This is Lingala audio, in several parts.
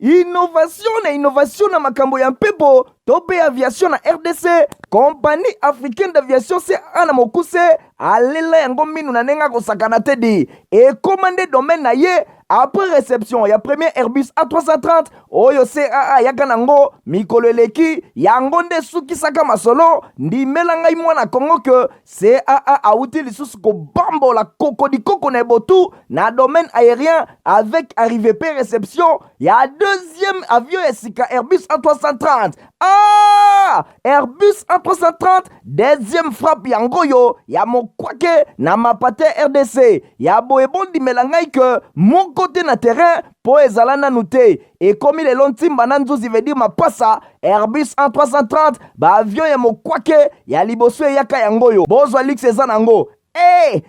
innovation na makambo ya mpepo tope aviation na RDC. Compagnie africaine d'aviation CAA na mokuse alela yango minu na nenga kosakana tedi et commandé domaine na ye. Après réception, ya premier Airbus A330, oyo CAA yaka nango mikolo eleki yango nde suki saka masolo ndimela ngai mwana Kongo que CAA auti lisusu ko bambola koko na ebotu na domaine aérien avec arrivée pe réception ya deuxième avion esika Airbus A330. Airbus A330 deuxième frappe yango yo ya mokwake na mapate RDC ya boyebon ndimela ngai que mon côté na terrain po ezala nanu te et comme les lontimba na nzuzi veut dire mapasa Airbus A330 ba avion ya mokwake ya liboso yaka yango yo bozwa lix eza nango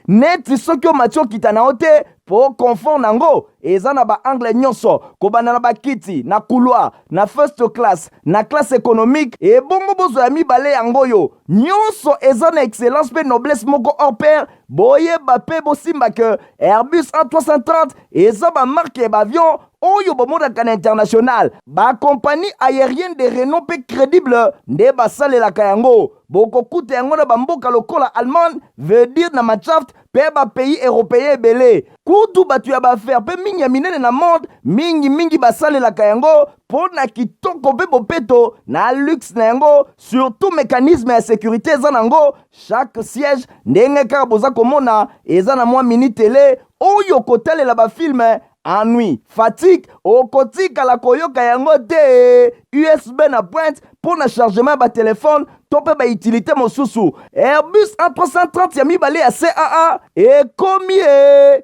net soki o matio kitana ote po confort nango eza na ba angle nyonso kobana na ba kiti na couloir na first class na classe économique et bongo bozo ya mibale yango yo nyonso eza na excellence pe noblesse moko hors pair boye ba pe bosimba que Airbus A330 eza ba marque ba avion oyo bomodaka na international ba compagnie aérienne de renom pe crédible nde basalelaka yango bokokuta yango na bamboka lokola Allemagne veut dire na Machaft pe ba pays européen ebele kutu batu ya baaffaire pe mingi ya minene na monde mingi basalelaka yango po na kitoko pe bopeto na luxe na yango surtout mécanisme ya sécurité eza nango chaque siège ndenge kaka boza komona eza na mwa mini télé oyo kotalela bafilme ennui, fatigue, okotika la koyoka yango te USB na pointe pour le chargement ba téléphone tope ba utilité mosusu Airbus A330 ya mibale ya CAA et komie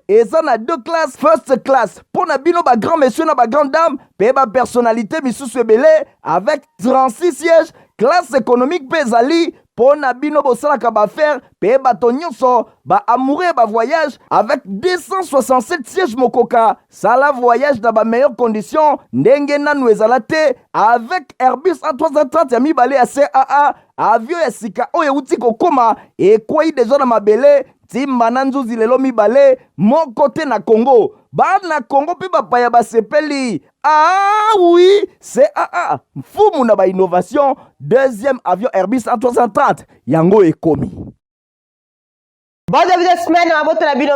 eza na deux classes first class pour na bino ba grand monsieur na ba grande dame pe ba personnalité misusu ebele avec 36 sièges classe économique pe ezali pour na bino bosalaka ba faire pe bato nyonso ba amoureux ba voyage avec 267 sièges mokoka sala voyage dans ba meilleures conditions ndenge nanu ezala te avec Airbus A330 ya mibale ya CAA avion ya sika oyo uti kokoma ekwei deja na mabele timba na nzuzi lelo mibale moko te na Congo bana Congo pe bapaya basepeli oui CAA mfumu na ba innovation deuxième avion Airbus A330 yango ekomi. Bon début de semaine,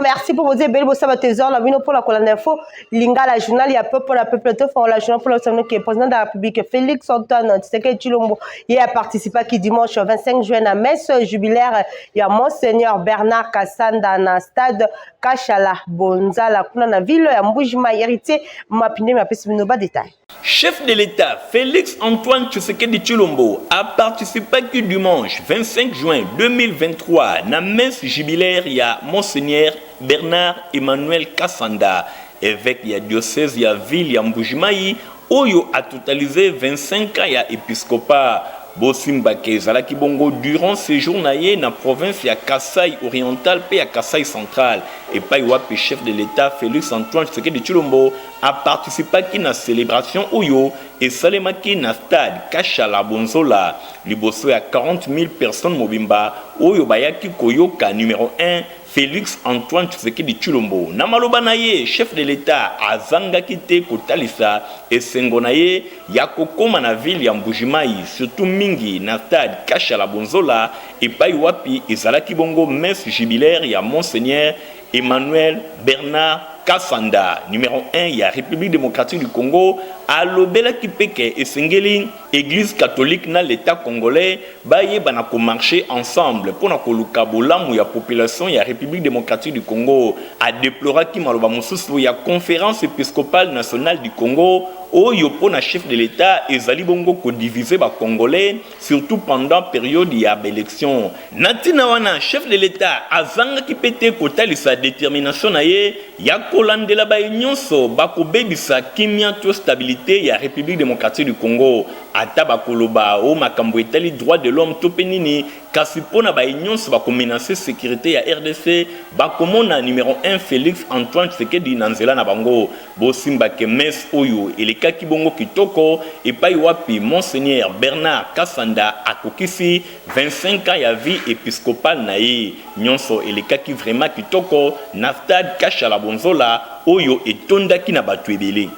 merci pour vous dire, belle bossa trésor, la vino pour la colonne d'info, linga la journal, il y a peu pour la peuple, la journal pour le qui est président de la République, Félix Antoine Tshisekedi Tshilombo, il a participé qui dimanche 25 juin à messe jubilaire, il y a Monseigneur Bernard Kassanda dans le stade Kachala Bonzala, dans la ville, il y a Mboujima héritier, ma pine, ma peste, nos bas détails. Chef de l'État, Félix Antoine Tshisekedi Tshilombo a participé qui dimanche 25 juin 2023 à la messe jubilaire. Il y a Monseigneur Bernard Emmanuel Kassanda, évêque il y a diocèse, il y a ville, il y a Mbujimaï, Oyo a totalisé 25 ans, il y a épiscopat. Bosimba Kezala Kibongo durant ces jours dans la province il y a Kasaï oriental et à Kasaï central et pas le chef de l'État Félix Antoine Tshisekedi Tshilombo a participé à la célébration Oyo et Salema qui na stade Kachala Bonzola liboso ya 40 000 personnes mobimba Oyo bayaki koyoka numéro 1 Félix Antoine Tshisekedi Tshilombo na maloba na ye chef de l'État azangaki te kotalisa esengo na ye ya kokoma na ville ya Mbujimayi surtout mingi na stade Kachala Bonzola epai wapi ezalaki bongo messe jubilaire ya Monseigneur Emmanuel Bernard Kassanda, numéro 1, il y a République démocratique du Congo, à l'obéla qui peke et sengeli, Église catholique dans l'État congolais, baye banako marcher ensemble pour nako lukabola mou ya population ya République démocratique du Congo, a déploré qui maloba mususu ya conférence épiscopale nationale du Congo, oyo pona chef de l'État ezali bongo ko diviser ba congolais surtout pendant période ya élection. Natina wana chef de l'État azanga ki pété ko talisa détermination na ye ya kolandela ba nyonso ba ko bebisa kimia to stabilité ya République démocratique du Congo ata ba koloba o makambo etali droit de l'homme to penini kasi pona ba nyonso ba ko menacer sécurité ya RDC ba komona numéro 1 Félix Antoine Tshisekedi nanzela na bango bosimba ke mes oyo kaki bongo kitoko epai wapi Monseigneur Bernard Kassanda akokisi 25 ans ya vie épiscopale na ye nyonso elekaki vraiment kitoko na stade Kachala Bonzola oyo etondaki na batu ebele.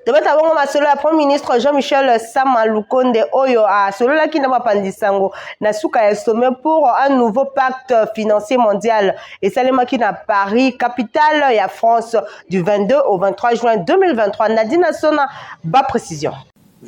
tobeta bongo masolo ya premier ministre Jean-Michel Sama Lukonde oyo a solo la ki na bapandisango na suka ya sommet pour un nouveau pacte financier mondial et salema ki na Paris capitale ya France du 22 au 23 juin 2023. Nadine Sona ba précision.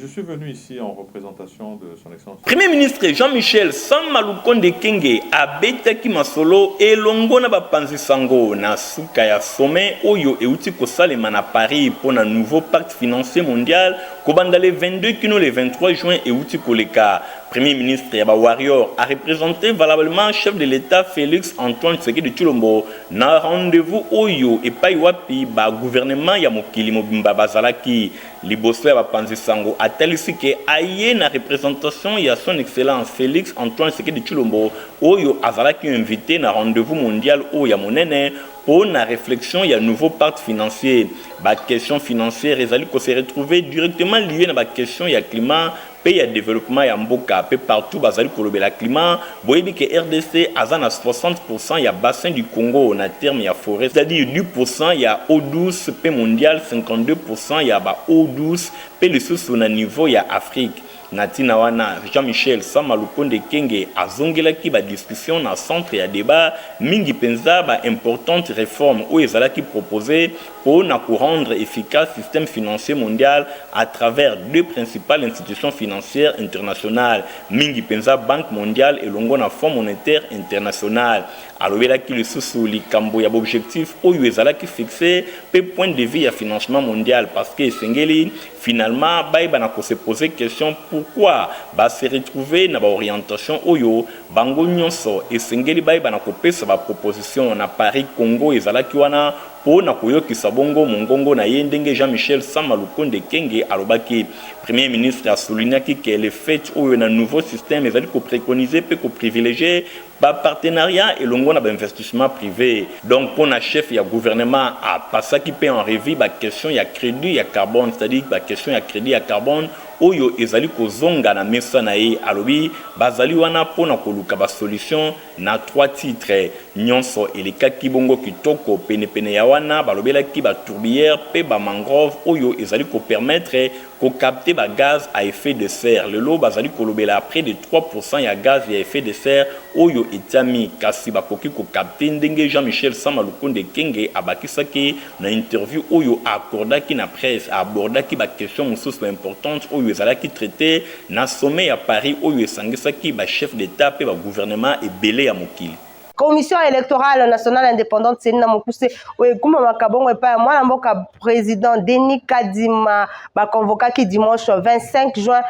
Je suis venu ici en représentation de son excellence. Premier ministre Jean-Michel Sama Lukonde Kenge abetaki masolo elongo na bapanzi sango na suka ya sommet oyo euti kosalema na Paris pour un nouveau pacte financier mondial kobanda le 22 kino le 23 juin euti koleka. Premier ministre Yaba Warrior a représenté valablement chef de l'État Félix Antoine Tshisekedi Tshilombo na rendez-vous oyo et pa wapi ba gouvernement ya mokili mobimba bazalaki liboso ya bapanzi sango atalisi ke aye na représentation ya son excellence Félix Antoine Tshisekedi Tshilombo oyo azalaki invité na rendez-vous mondial oyo ya monene pour la réflexion, il y a un nouveau pacte financier. La question financière, ils allaient se retrouver directement liés à la question, il y a climat, il y a développement, il y a mboka, partout, il y a climat. Vous voyez que RDC, à 60%, il y a bassin du Congo, on a terme, il y a forêt. C'est-à-dire 10%, il y a eau douce, paix mondiale, 52%, il y a eau douce, paix le sous on a niveau, il y a Afrique. Natina wana Jean-Michel Sama Lukonde Kenge azongelaki ba discussion na centre ya débat mingi penza ba importante réforme où ezalaki proposé pour na rendre efficace système financier mondial à travers deux principales institutions financières internationales mingi penza Banque mondiale et longo na Fonds monétaire international alobelaki le sous likambo ya objectif oyo ezalaki fixé pe point de vue ya financement mondial parce que sengeli finalement ba na ko se poser question pourquoi ba se retrouver na ba orientation oyo bango nyonso esengeli ba na ko pesa ba proposition na Paris Congo ezalaki wana po na koyokisa bongo mongongo na ye ndenge Jean-Michel Sama Lukonde Kenge alobaki premier ministre a souligné que le fait oyo na nouveau système ezali ko préconiser pe ko privilégier ba partenariat et longo na ba investissement privé donc pour na chef ya gouvernement a passé qui peut en revue ba question ya crédit ya carbone c'est-à-dire ba question ya crédit ya carbone oyo ezali kozonga na mesa na ye alobi bazali wana pona koluka ba solution na trois titres nyonso elekaki bongo kitoko pene ya wana balobelaki ba tourbière pe ba mangrove oyo ezali ko permettre ko capter ba gaz à effet de serre lelo bazali kolobela près de 3% ya gaz à effet de serre oyo etami kasi bakoki ko capter ndenge Jean-Michel Sama Lukonde Kenge abakisaki na interview oyo accordaki na presse abordaki ba question mosusu importante oyo ezalaki traité na sommet à Paris oyo esangisaki ba chef d'état pe ba gouvernement ebele ya mokili. Commission électorale nationale indépendante c'est na mokuse oekuma makabongo epa mwana mboka président Denis Kadima ba convoqué dimanche 25 juin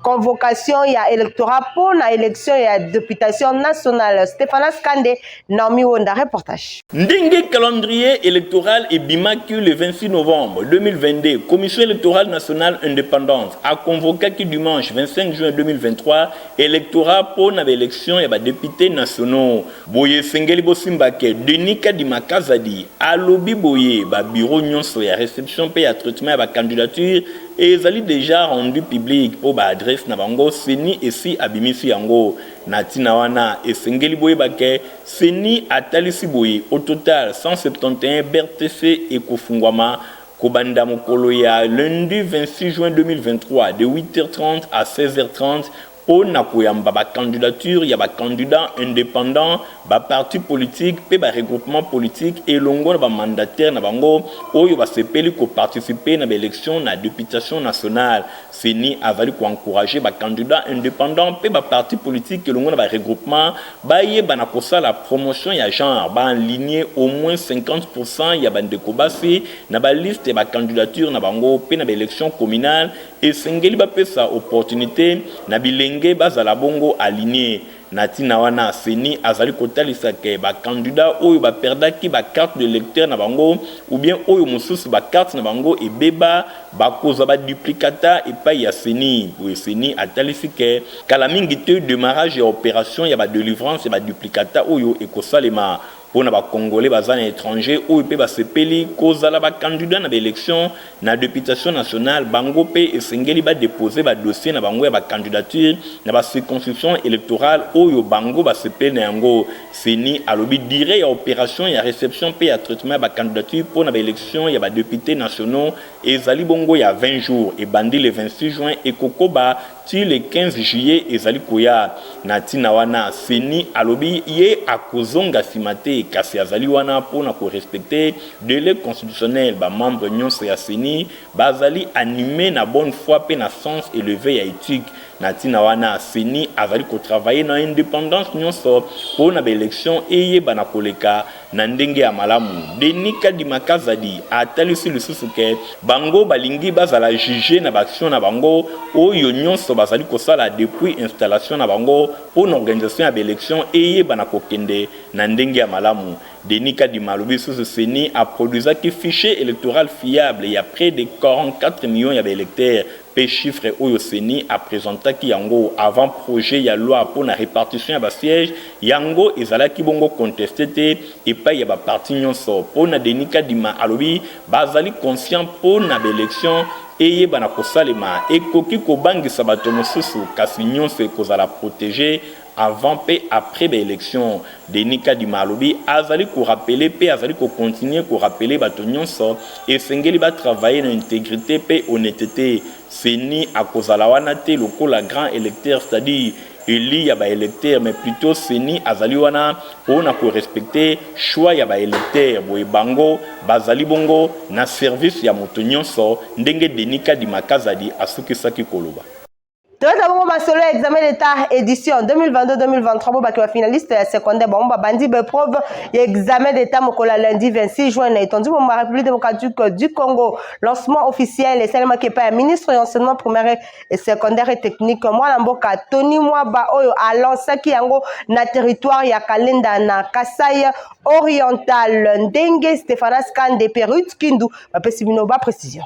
convocation ya électorat pour la élection ya députation nationale. Stéphane Skande Naomi Wonda reportage. Ndenge calendrier électoral et bimaki le 26 novembre 2022, Commission électorale nationale indépendante a convoqué qui dimanche 25 juin 2023 électorat pour l'élection et députés nationaux. Boye Sengeli Bosimbake, Denis Kadima Kazadi, Alobi Boye, bureau nyonso ya réception pe ya traitement ya candidature et ils ont déjà rendu public pour l'adresse na bango Seni et si abimisi yango natina wana et Sengeli Boye Bake Seni atalisi Boye au total 171 BRTC et Kofungwama Kobanda Mokolo ya lundi 26 juin 2023 de 8h30 à 16h30 pour na koyamba ba candidature ya ba candidat indépendant ba parti politique pe ba regroupement politique et longo na ba mandataire na bango oyo ba sepeli ko participer na ba élection na députation nationale Seni avali ko encourager ba candidat indépendant pe ba parti politique et longo na ba regroupement ba ye ba na kosa la promotion ya genre ba aligner au moins 50% ya ba ndeko basi na ba liste ba candidature na bango pe na ba élection communale et sengeli ba pesa opportunité na bilenge bazala bongo aligné natina wana Seni azali kotalisa ke ba candidat oyo ba perdaki ba carte de lecteur na bango ou bien oyo mususu ba carte na bango e beba ba koza ba duplicata et pa ya Seni ou Seni atalisi ke kala mingi te démarrage et opération ya ba délivrance et ba duplicata oyo e kosalema mpona bacongolais baza na étranger oyo mpe basepeli kozala bacandidat na baélection na députation nationale bango mpe esengeli badepose badossier na bango ya bacandidature na bacirconscription électorale oyo bango basepeli na yango. Seni alobi dire ya opération ya réception mpe ya traitement ya bacandidature mpona baélection ya badéputé nationaux ezali bongo ya 20 jours ebandi le 26 juin ekokoba ti le 15 juillet ezali koya na ntina wana. Seni alobi ye akozonga nsima te kasi azali wana mpona korespecte délai constitutionnel bamembre nyonso ya Seni bazali animé na bonne foi mpe na sens élevé ya éthique na ntina wana. Seni azali kotravaille na indépendance nyonso mpona baélection eyebana koleka na ndenge ya malamu. Denis Kadima Kazadi atalisi lisusu ke bango balingi bazala juge na baaction na bango oyo nyonso bazali kosala depuis installation na bango mpona organisation ya baélection eyebana kokende na ndenge ya malamu. Denis Kadima alobi susu Seni aproduisaki fichier électoral fiable il y a près de 44 millions ya baélecteurs pe chiffre oyo Seni apresentaki yango avant projet ya loi pour la répartition ya basiège yango ezalaki bongo contesté te epai ya baparti nyonso. Mpona Denis Kadima alobi bazali conscient mpona baélection eyebana kosalema ekoki kobangisa bato mosusu kasi nyonso ekozala protégé avant et après l'élection. Denis Kadima alobi azali ko rappeler pe azali ko continuer ko rappeler bato nyonso et sengeli ba travailler na intégrité pe honnêteté. Seni akozala wana te lokola grand électeur, c'est-à-dire Eli ya ba électeur, mais plutôt Seni azali wana pona ko respecter choix ya ba électeur boye bango bazali bongo na service ya moto nyonso ndenge Denis Kadima Kazadi asukisaki koloba. Tout d'abord, ma solo examen d'état édition 2022-2023 pour les finalistes secondaire. Bon, bandi preuve examen d'état mokola lundi 26 juin na étendu pour la République démocratique du Congo. Lancement officiel et seulement qui est ministre d'enseignement primaire et secondaire et technique. Moi l'amboka Tony Mwaba oyo a lancé qui yango na territoire ya Kalenda na Kasai oriental. Ndenge Stéphanas Kande Perut Kindu. Ma pessimino ba précision.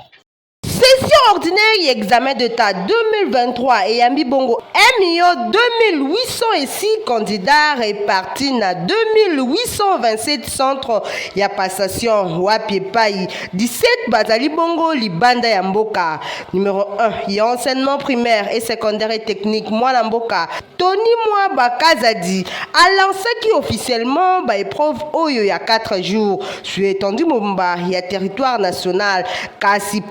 Session ordinaire et examen d'état 2023 et Yambi Bongo 1 2806 candidats répartis na 2827 centres ya passation wapi pai 17 Bazali Bongo Libanda Yamboka. Numéro 1 y enseignement primaire et secondaire et technique Mwana Mboka Tony Mwaba Kazadi a lancé qui officiellement ba épreuve oyo ya 4 jours sur étendu Momba ya territoire national kasi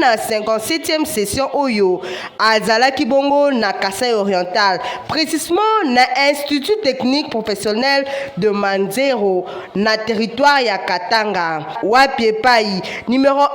na 57e session Oyo Azalaki Bongo na Kasai oriental, précisément na Institut technique professionnel de Manzero na territoire ya Katanga. Wapi Pai numéro 1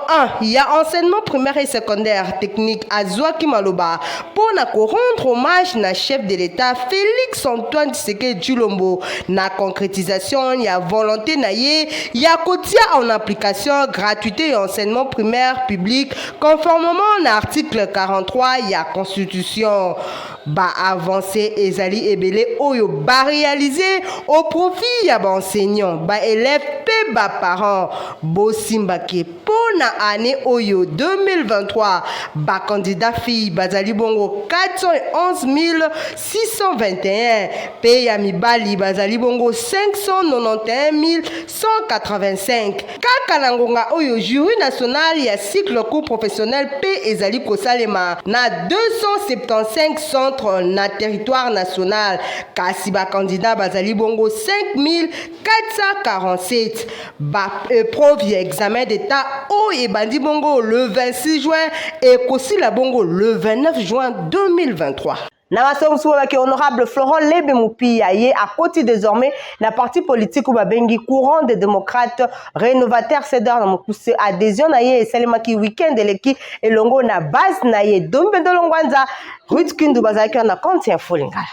il y a enseignement primaire et secondaire technique Azwaki Maloba pour na ko rendre hommage na chef de l'État Félix Antoine Tshisekedi Tshilombo na concrétisation ya volonté na ye ya kotia en application gratuité et enseignement primaire public conformément à l'article 43 de la Constitution. Ba avancé ezali ebele oyo ba réalisé au profit ya ba enseignants, ba élèves pe ba parents. Bo simba ke pona année oyo 2023 ba candidat fille bazali bongo 411 621 pe ya mibali bazali bongo 591 185. Kaka na ngonga oyo jury national ya cycle cours professionnel pe ezali kosalema na 275 centres na territoire national. Kasi ba candidat bazali bongo 5447. Ba épreuve ya examen d'état o et bandi bongo le 26 juin et kosi la bongo le 29 juin 2023. Na masomo avec honorable Florent Lebe Mupia ye à côté désormais la parti politique ou babengi courant des démocrates rénovateurs CEDER na mokuse adhésion na ye esalema ki week-end eleki elongo na base na ye Dombe Dolongwanza Ruth Kindu bazaki na compte info lingala.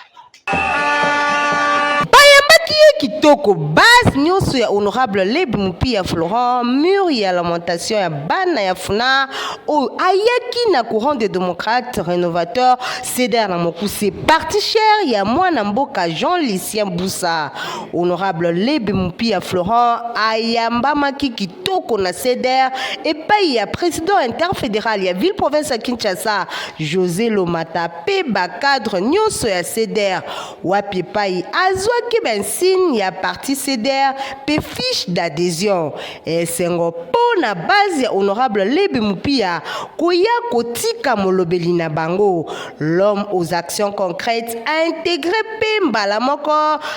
Kitoko base nyonso ya honorable Lebe Mupia Florent mur ya lamentation ya bana ya funa o ayaki na courant des démocrates rénovateurs CEDER na mokuse parti cher ya mwana mboka Jean-Lucien Boussa. Honorable Lebe Mupia Florent ayambamaki kitoko na CEDER epai ya président interfédéral ya ville province ya Kinshasa José Lomata pe ba cadre nyonso ya CEDER wapi pai azwaki bensi discipline ya parti CDR pe fiche d'adhésion esengo po na base ya honorable Lebi Mupia koya kotika molobeli na bango. L'homme aux actions concrètes a intégré Pembala moko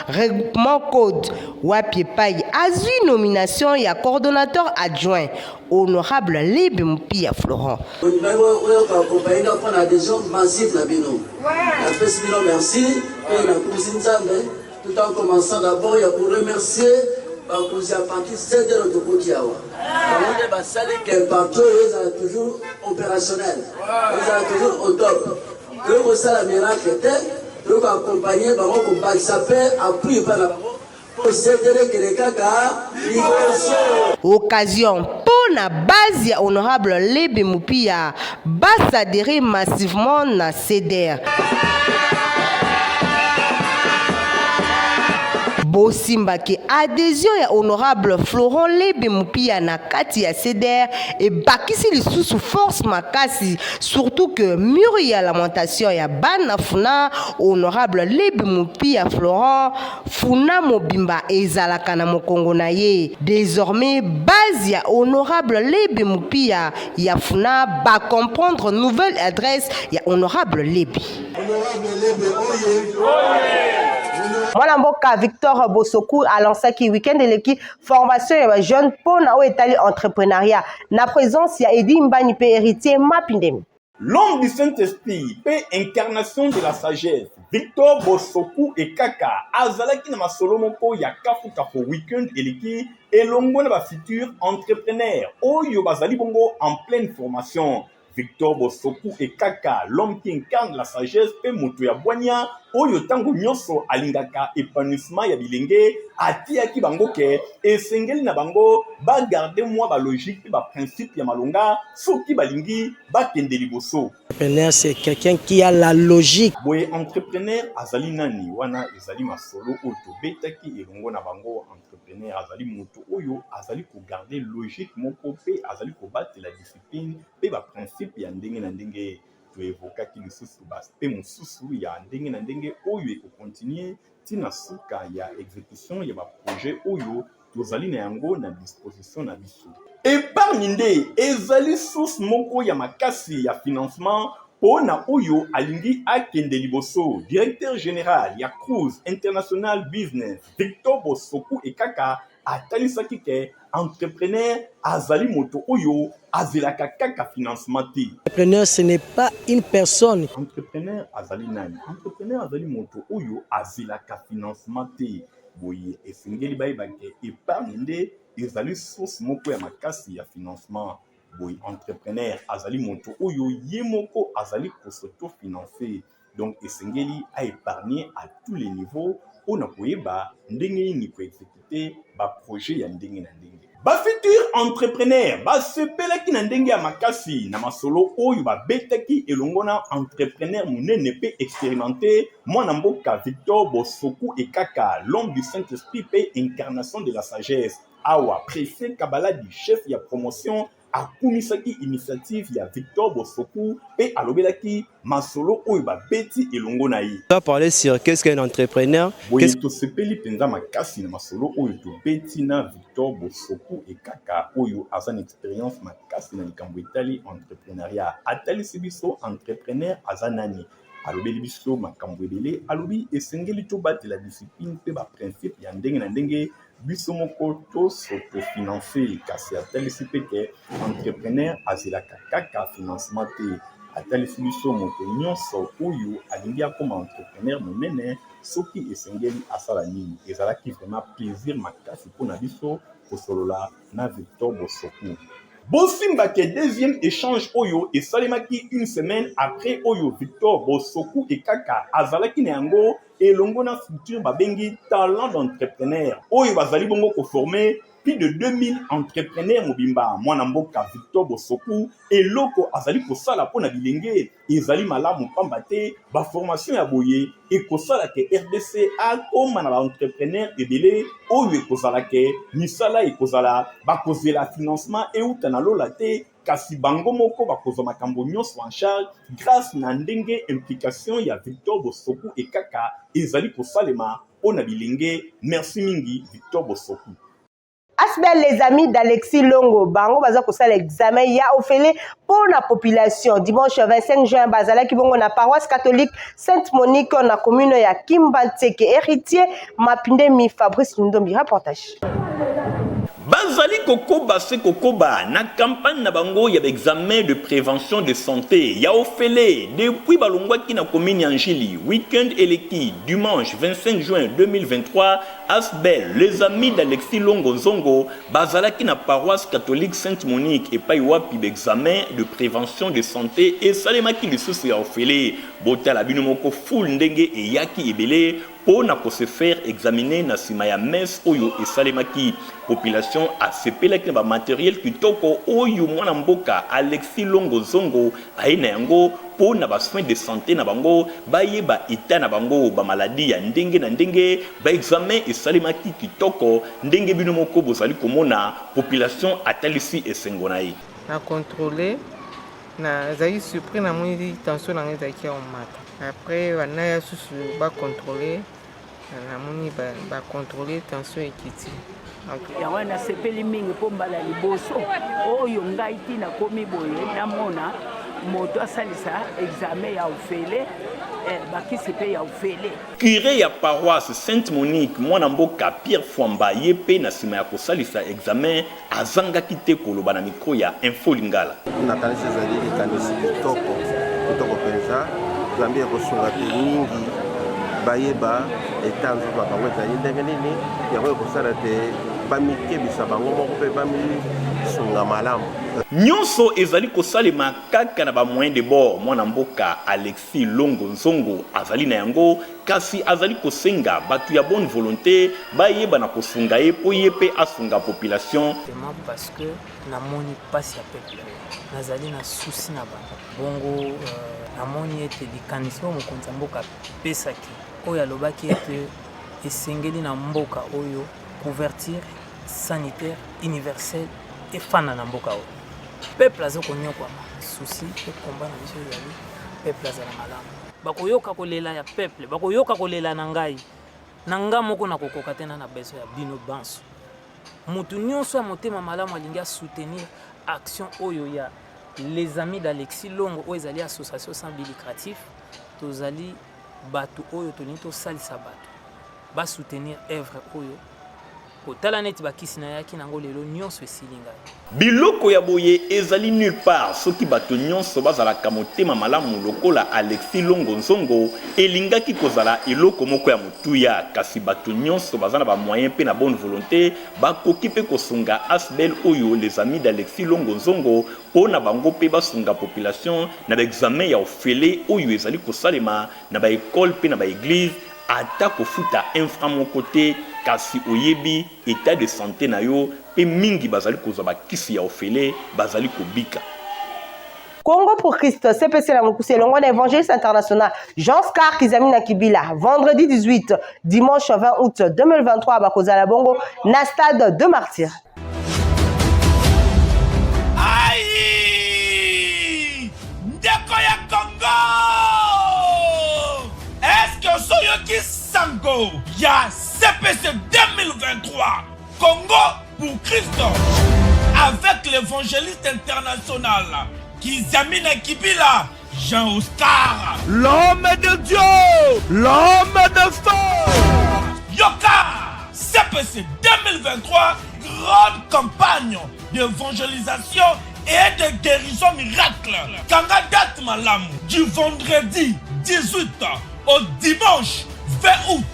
regroupement code wapi pai azui nomination ya coordonnateur adjoint honorable Lebi Mupia Florent. Merci et la cousine Zambé, tout en commençant d'abord pour remercier la cousine partie CDR de Kotiawa. Les partout, ils sont toujours opérationnels, ils sont toujours au top. Le ça la miracle était, le accompagner, comme ça s'appelle, appui par la occasion pour la base ya honorable Lebi Mupia bas adhérer massivement na CDR. Bosimba ki adhésion ya honorable Florent Lebi Mupia na kati ya CDR et bakisi lisusu force makasi, surtout que mur ya lamentation ya bana funa honorable Lebi Mupia Florent funa mobimba ezalaka na mokongo na ye. Désormais base ya honorable Lebi Mupia ya funa ba comprendre nouvelle adresse ya honorable Lebi. Mwana mboka Victor Bosoku a lancé qui week-end de l'équipe formation et jeune pour na etali entrepreneuriat na présence ya Edi Mbani pe héritier Mapindem. L'homme du Saint-Esprit, paix incarnation de la sagesse, Victor Bosoku et Kaka, azalaki na masolo moko ya kafuka pour week-end et l'équipe et longo na ba futur entrepreneur oyo bazali bongo en pleine formation. Victor Bosoku et Kaka, l'homme qui incarne la sagesse pe moto ya bwanya oyo tango nyonso alingaka épanouissement ya bilenge atiaki bango ke esengeli na bango ba garder moi ba logique ba principe ya malonga soki balingi bakende liboso. Entrepreneur c'est quelqu'un qui a la logique. Boye entrepreneur azali nani wana ezali masolo oyo tobetaki elongo na bango. Entrepreneur azali moto oyo azali ko garder logique moko pe azali ko battre la discipline pe ba principe ya ndenge na ndenge to évokaki lisusu bas pe mosusu ya ndenge na ndenge oyo eko continuer tina suka ya exécution ya ba projet oyo tozali na yango na disposition na biso. Épargne nde ezali source moko ya makasi ya financement pona oyo alingi akende liboso. Directeur général ya Cruise International Business Victor Bosoku et Kaka atalisaki ke entrepreneur azali moto oyo azelaka kaka financement te. Entrepreneur ce n'est pas une personne. Entrepreneur azali nani? Entrepreneur azali moto oyo azelaka financement te. Boye esengeli bayebake épargne nde ezali source moko ya makasi ya financement. Boye entrepreneur azali moto oyo ye moko azali kosoto-financer. Donc esengeli a épargner à tous les niveaux pona koyeba ndenge nini ko exécuter ba projet ya ndenge na ndenge. Ba futur entrepreneur ba sepelaki na ndenge ya makasi na masolo oyo ba betaki elongo na entrepreneur munene pe expérimenté mwana mboka Victor Bosoku et Kaka, l'homme du Saint-Esprit pe incarnation de la sagesse. Awa préfet Kabala du chef ya promotion akumisaki initiative ya Victor Bosoku pe alobelaki masolo oyo ba beti elongo na yi. On va parler sur qu'est-ce qu'un entrepreneur. Qu'est-ce que sepeli penza makasi na masolo oyo to beti na Victor Bosoku et Kaka oyo azan expérience makasi na likambo etali entrepreneuriat. Atali sibiso entrepreneur azanani. Alobeli biso makambo ebele alobi esengeli to batela discipline pe ba principe ya ndenge na ndenge biso moko to s'autofinancer kasi atalisi pe ke entrepreneur azelaka kaka financement te. Atalisi biso moto nyonso oyo alingi akoma entrepreneur monene soki esengeli asala nini. Ezalaki vraiment plaisir makasi mpona biso kosolola na Victor Bosoku. Bosimba ke deuxième échange oyo esalemaki une semaine après oyo Victor Bosoku et Kaka azalaki na yango elongo na futur babengi talent d'entrepreneur oyo bazali bongo ko former plus de 2000 entrepreneurs mobimba. Mwana mboka Victor Bosoku eloko azali kosala pona bilenge ezali malamu pamba te ba formation ya boye ekosala ke RDC akoma na ba entrepreneur ebele oyo ekozala ke misala ekozala bakozela financement euta na lola te kasi bango moko bakozwa makambo nyonso en charge grâce na ndenge implication ya Victor Bosoku et Kaka ezali kosalema pona bilenge. Merci mingi Victor Bosoku. Asbel les amis d'Alexis Longo bango baza ko sala examen ya ofele pour la population dimanche 25 juin bazala ki bongo na paroisse catholique Sainte Monique na commune ya Kimbanteke héritier Mapinde mi Fabrice Ndombi reportage. Bazali kokoba se kokoba na campagne na bango ya examen de prévention de santé ya ofele depuis balongwa ki na commune Angili week-end eleki dimanche 25 juin 2023 Asbel les amis d'Alexis Longo Zongo bazala ki na paroisse catholique Sainte Monique et pa wapi examen de prévention de santé et salema ki lisusu ya ofele botala bino moko full ndenge e yaki ebele pour se faire examiner na sima ya messe oyo esalemaki population asepelaki na matériel kitoko oyo mwana mboka Alexis Longo Zongo aina yango pour na soins de santé na bango bayeba ita na bango ba maladie ya ndenge na ndenge ba examen esalemaki kitoko ndenge bino moko bozali komona population atalisi esengo na ye na contrôler na zali surpris na moni tension na ngeza ki on mata. Après, on a contrôlé, on a contrôlé tension équité. yawa na sepeli mingi po mbala liboso oyo ngai tina komi boye namona moto asalisa examen ya ofele bakisi pe ya ofele. Curé ya paroisse Sainte Monique mwana mboka Pierre Fwamba yepe na sima ya kosalisa examen azanga kite koloba na mikro ya Info Lingala. Na kanisa zali kanisa kitoko penza zambia kosunga te mingi bayeba etanzo bango ezali ndenge nini yango ekosala te bamikebisa bango moko mpe bamisunga malamu. Nyonso ezali kosalema kaka na ba moyen de bord mwana mboka Alexis Longo Nzongo azali na yango kasi azali kosenga batu ya bonne volonté bayeba na kosunga ye po yepe asunga population parce que na moni passe ya peuple nazali na souci na bongo na moni ete likanisi oyo mokonzi ya mboka pesaki oyo alobaki ete esengeli na mboka oyo couverture sanitaire universelle efana na mboka oyo peuple aza konyokwama souci pe komba na biso ezali peuple azala malamu bakoyoka kolela ya peuple bakoyoka kolela na ngai moko na kokoka tena na beso ya bino banso mutu nyonso ya motema malamu alingi soutenir action oyo ya les amis d'Alexis Longo oyo ezali association sans but lucratif tozali batu oyo tolingi tosalisa batu ba soutenir œuvre oyo kotala neti bakisi na yaki nango lelo nyonso esilinga biloko ya boye ezali nulle part soki bato nyonso bazalaka motema malamu lokola Alexis Longo Nzongo elingaki kozala eloko moko ya motuya kasi bato nyonso bazana ba moyen pe na bonne volonté bakoki pe kosunga Asbel oyo les amis d'Alexis Longo Nzongo pona bango pe basunga population na ba examen ya ofele oyo ezali kosalema na ba école pe na ba église ata kofuta infra mon côté kasi oyebi état de santé na yo pe mingi bazali kozwa bakisi ya ofele bazali kobika. Congo pour Christ, CPC la Moukoussi, l'ongwa évangéliste international, Jean Scar Kizamina Kibila, vendredi 18, dimanche 20 août 2023 à Bakozala Bongo, na stade de Martyrs. Aïe! Ndeko ya Congo! Est-ce que Soyoki Sango, ya CPC 2023, Congo pour Christ, avec l'évangéliste international, Kizamina Kibila, Jean Oscar, l'homme de Dieu, l'homme de feu. Yoka, CPC 2023, grande campagne d'évangélisation et de guérison miracle. Kanga date malam du vendredi 18 au dimanche 20 août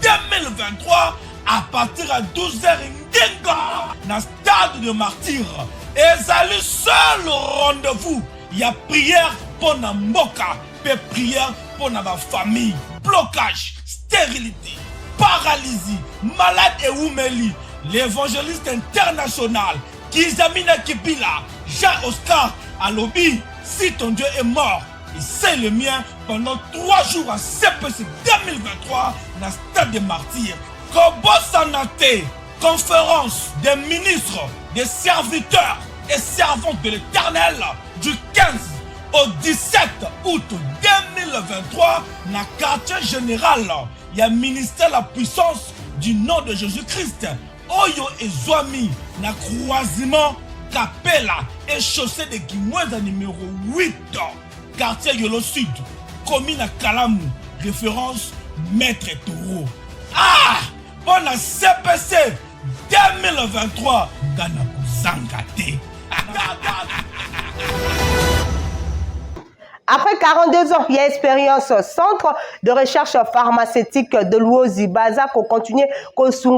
2023 à partir à 12h Ndenga, dans stade de Martyrs. Et c'est le seul rendez-vous. Il y a prière pour la mboka, et prière pour la famille. Blocage, stérilité, paralysie, malade et oumeli. L'évangéliste international, Kizamina Kibila, Jean Oscar, à lobby, si ton Dieu est mort, et c'est le mien pendant 3 jours à CPC 2023 dans le stade des Martyrs. Kobo Sanate, conférence des ministres, des serviteurs et servantes de l'Éternel du 15 au 17 août 2023 dans le quartier général il y a ministère la puissance du nom de Jésus-Christ. Oyo ezwami na croisement Capella et chaussée de Guimoueza numéro 8, quartier Yolo Sud, commune à Kalamou, référence Maître Taureau. Ah! Pour la CPC 2023, Ghana Zangate. Après 42 ans, il y a expérience au centre de recherche pharmaceutique de Luozi Baza pour continuer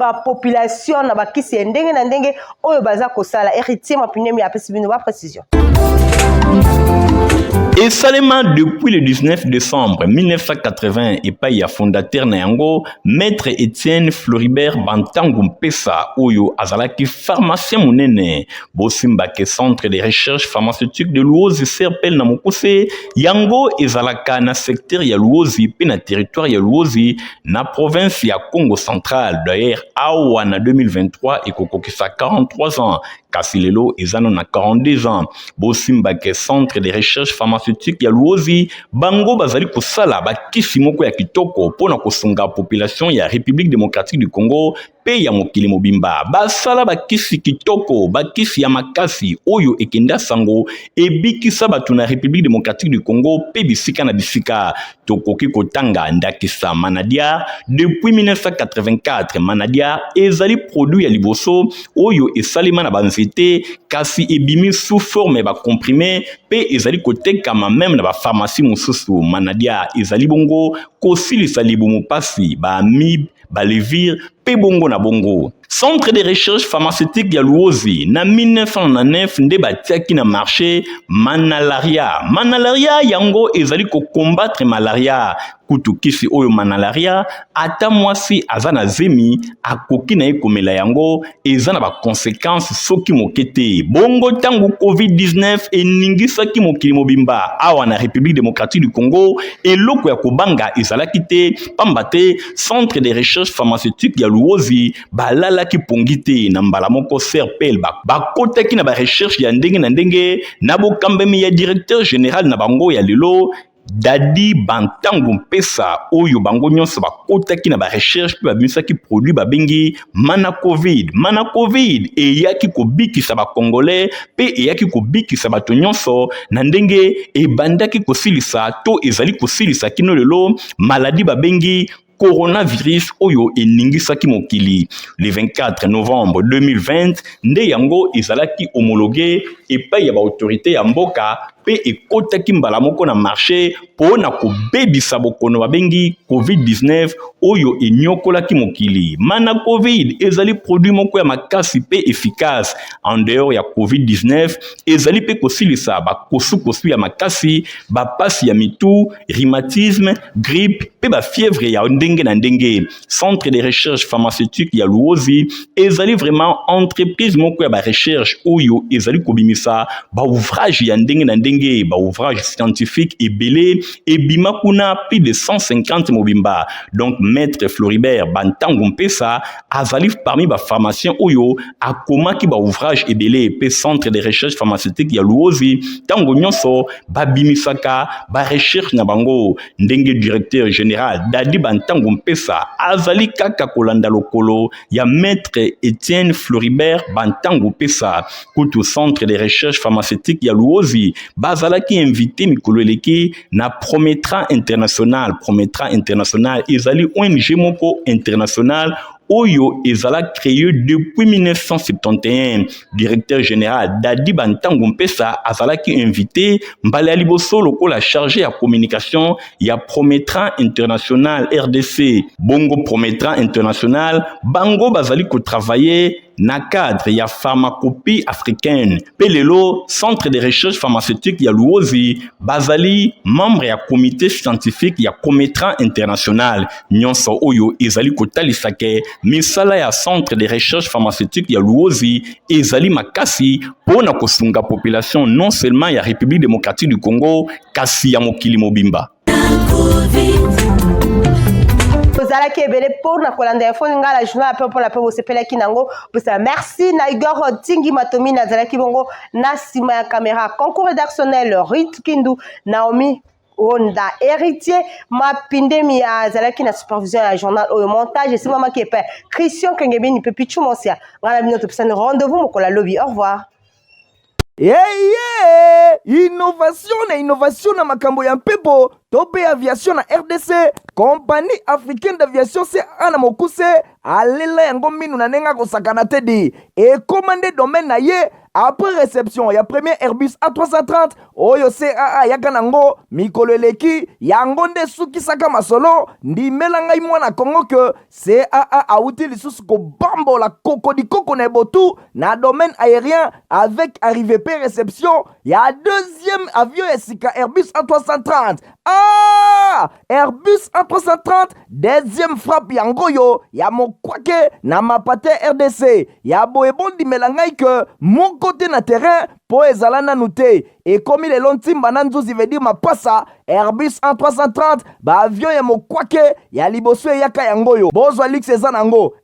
à population na bakisi ndenge na ndenge oyo baza ko sala héritier mapinemi ya pesibino ba précision. Et seulement depuis le 19 décembre 1980, et pas ya fondateur Nayango, Maître Étienne Floribert Bantango Mpesa, Oyo Azalaki pharmacien monene, Bosimba ke centre de recherche pharmaceutique de Luozi Serpel na Mokuse, Yango Ezalaka na secteur ya Luozi, pe na territoire ya Luozi, na province ya Congo central. D'ailleurs, Awa na 2023 et kokokisa 43 ans. Kasilelo ezano na 42 ans. Bosimba ke centre de recherche pharmaceutique ya Luozi, bango bazali kosala bakisi moko ya kitoko pona kosunga population ya République démocratique du Congo pe ya mokili mobimba. Basala bakisi kitoko, bakisi ya makasi oyo ekenda sango ebikisa batu na République démocratique du Congo pe bisika na bisika. Tokoki kotanga ndakisa Manadia depuis 1984. Manadia ezali produit ya liboso oyo esalima na banzete kasi ebimi sous forme ba comprimé pe ezali kotekama même na ba pharmacie mosusu. Manadia ezali bongo kosilisa libumu pasi ba amib ba levir pe bongo na bongo. Centre de recherche pharmaceutique ya Luozi na 1999 nde batiaki na marché Manalaria. Manalaria yango ezali ko combattre malaria. Kutu kisi oyo Manalaria ata mwasi aza na zemi akoki na ekomela yango eza na ba conséquences soki mokete. Bongo tangu COVID-19 eningisaki mokili mobimba awa na République démocratique du Congo eloko ya kobanga ezalaki te pamba te centre de recherche pharmaceutique ya Luozi balalaki pongite na mbala moko Serpel bakotaki na ba recherche ya ndenge na ndenge na bokambemi ya directeur général na bango ya lelo Dadi Bantango Mpesa oyo bango nyonso bakotaki na ba recherche pe babimisaki produit babengi Mana Covid. Mana Covid eyaki kobikisa ba Congolais pe eyaki kobikisa bato nyonso na ndenge ebandaki kosilisa to ezali kosilisa kino lelo maladie babengi coronavirus oyo eningisaki mokili. Le 24 novembre 2020 nde yango ezalaki homologué epai ya ba autorité ya mboka pe ekotaki mbala moko na marché pona kobebisa bokono babengi COVID-19 oyo enyokolaki mokili. Mana Covid ezali produit moko ya makasi pe efficace en dehors ya COVID-19 ezali pe kosilisa bakosu ya makasi bapasi ya mitu, rhumatisme, grippe pe ba fièvre ya ndenge na ndenge. Centre de recherche pharmaceutique ya Luozi ezali vraiment entreprise moko ya ba recherche oyo ezali kobimisa ba ouvrage ya ndenge na ndenge, ba ouvrage scientifique ebele ebima kuna plus de 150 mobimba. Donc Maître Floribert Bantango Mpesa azali parmi ba pharmaciens oyo akomaki ba ouvrage ebele pe centre de recherche pharmaceutique ya Luozi tango nyonso babimisaka ba recherche na bango. Ndenge directeur général Dadi Bantango Mpesa azali kaka kolanda lokolo ya Maître Étienne Floribert Bantango Mpesa kutu centre de recherche pharmaceutique ya Luozi bazalaki invité mikolo eleki na Prometra International. Prometra International ezali ONG moko international oyo ezala créé depuis 1971. Directeur général Dadi Bantango Mpesa azalaki invité mbala liboso lokola chargé ya communication ya Prometra International RDC. Bongo Prometra International bango bazali ko travailler na cadre ya pharmacopée africaine. Pelelo centre de recherche pharmaceutique ya Luozi bazali membre ya comité scientifique ya Prometra International. Nyonso oyo ezali kotalisake misala ya centre de recherche pharmaceutique ya Luozi ezali makasi pona kosunga population non seulement ya République démocratique du Congo kasi ya mokili mobimba. Ozalaki ebele pour na kolanda info ngala journal pe pour la pe osepelaki nango pesa merci na Igor Tingi Matomi na zalaki bongo na sima ya caméra concours rédactionnel Rit Kindu Naomi Honda héritier mapindemi azalaki na supervision ya journal au montage et mama qui est père Christian Kengebini Pepichu Monsia ngala bino topesana rendez-vous mokola lobby. Au revoir. Innovation na makambo ya mpepo tope aviation na RDC compagnie africaine d'aviation c'est ana mokuse alela yango minu na nenga kosakana tedi et commandé domaine na ye après réception ya premier Airbus A330 oyo CAA yaka nango mikolo eleki yango nde sukisaka masolo ndimela ngai mwana Kongo que CAA auti lisusu ko bambola koko na botu na domaine aérien avec arrivée pe réception ya deuxième avion esika Airbus A330. Airbus A330 deuxième frappe yango yo ya mokwake na mapate RDC ya boebondi melangai que mon côté na terrain po ezala nanu te et comme il est lontimba na nzuzi veut dire mapasa Airbus A330 ba avion ya mokwake ya liboso yaka yango yo bozwa lix eza nango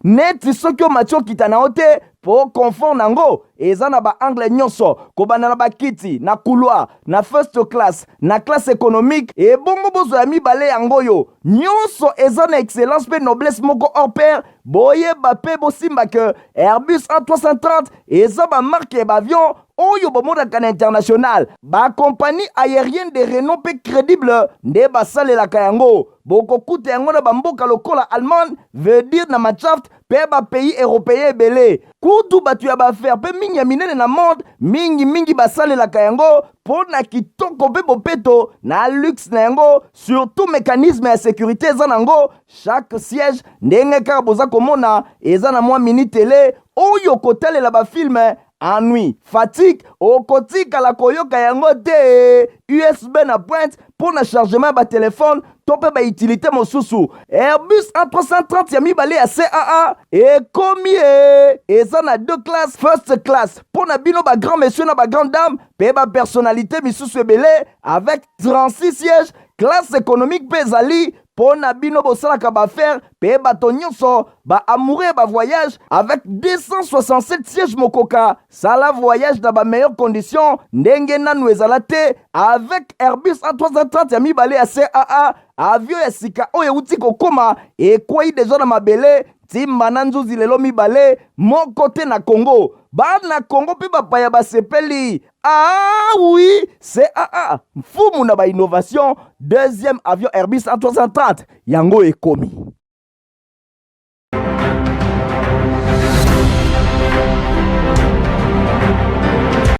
neti soki omatio kita na ote po confort nango eza na ba angle nyonso kobana na bakiti na couloir na first class na classe économique et bongo bozo ya mibale yango yo nyonso eza na excellence pe noblesse moko hors pair boyeba pe bosimba que Airbus A330 eza ba marque ba avion oyo bomodaka na international ba compagnie aérienne de renom pe crédible nde basalelaka yango bokokuta yango na bamboka lokola Allemagne veut dire na Machaft pe ba pays européen ebele kutu batu ya baaffaire pe mingi ya minene na monde mingi basalelaka yango po na kitoko pe bopeto na luxe na yango surtout mécanisme ya sécurité eza nango chaque siège ndenge kaka boza komona eza na mwa mini télé oyo kotalela bafilme ennui, fatigue, okotika la koyoka yango te USB na pointe pour na chargement ba téléphone tope ba utilité mosusu Airbus A330 ya mibale ya CAA et combien eza na deux classes first class pour na bino ba grand monsieur na ba grande dame pe ba personnalité misusu ebele avec 36 sièges classe économique pe ezali pour na bino bosalaka ba faire pe bato nyonso ba amoureux ba voyage avec 267 sièges mokoka sala voyage dans ba meilleures conditions ndenge nanu ezala te avec Airbus A330 ya mibale ya CAA avion ya sika oyo uti kokoma ekwei deja na mabele timba na nzuzi lelo mibale moko te na Congo bana Congo pe bapaya basepeli oui CAA mfumu na ba innovation deuxième avion Airbus A330 yango ekomi